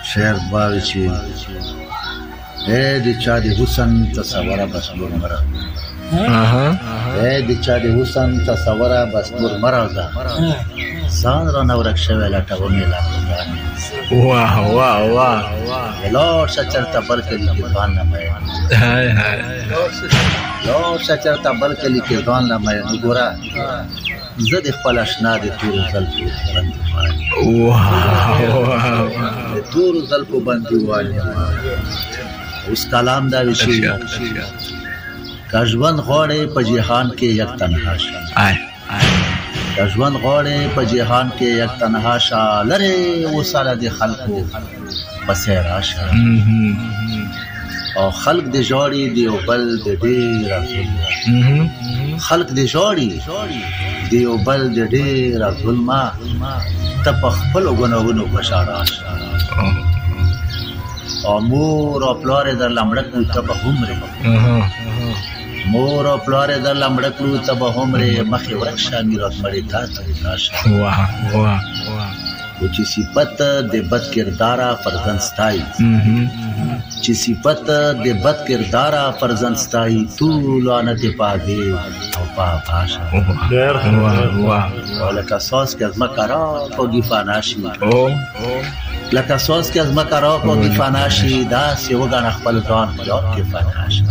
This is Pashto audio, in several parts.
شعر باوي چې د چا د حسن تصوره بس نور مرا د چا د حسن تصوره بس نور مرا ده ځان را نورک شوی لټوه مې لا واه واه واه لوړ شه چرته بل کلي کې ځوان نه مین لوړ شه چرته بل کلي کې ځوان نه مین وګوره زه د خپل اشنا د تورو زلفو باندې د تورو زلفو باندې وایم اوس کلام دا وی شي که ژوند غواړې په جهان کې یک تنها شه که ژوند غواړې په جهان کې یک تنها شه لرې وسره د خلکو پسې راشه او خلق د ژاړي د یو بل د ډېره خلق د ژاړي د یو بل د ډېره ظلمه ته په خپلو ګناهونو خوشحاله شه او مور او پلار یې درله مړه کړو ته به هومرې مور او پلار یې درله مړه کړو ته به هومرې مخې ورک شه میراث مړې تا ته راشه و چې صفت د بد کرداره فرزند ستایي چې صفت د بد کرداره فرزند ستایي ټول لعنت په هغې او په پاشه او لکه ساز که از مکه راکاږي فنا شي لکه ساز که از مکه راکاږي فنا شي داسې وګڼه خپل ځان په یاد کې فنا شه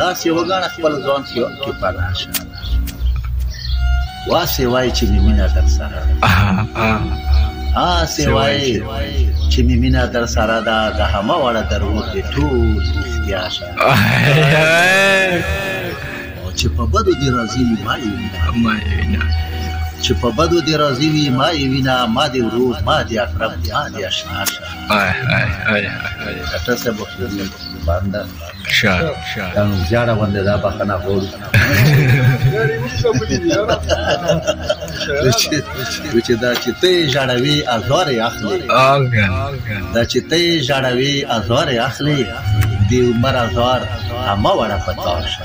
داسې وګڼه خپل ځان په یاد کې فنا شه واسې وایي چې مې مینه در سره آسې وایي چې مې مینه در سره ده د همه وړه دروغ دې ټول رښتیا شه او چې په بدو دې راضي وي ما یې وینه چې په بدو دې راضي وي ما یې وینه ما دې ورور ما دې اقرب ما دې اشنا شه ډاکټر صاحب بنده دا نو زیاړه غوندې دا بخښنه غواړو چې دا چې ته یې ژړوي ازار یې اخلي دا چې ته یې ژړوي ازار یې اخلي د عمر ازار همه وړه په تا شه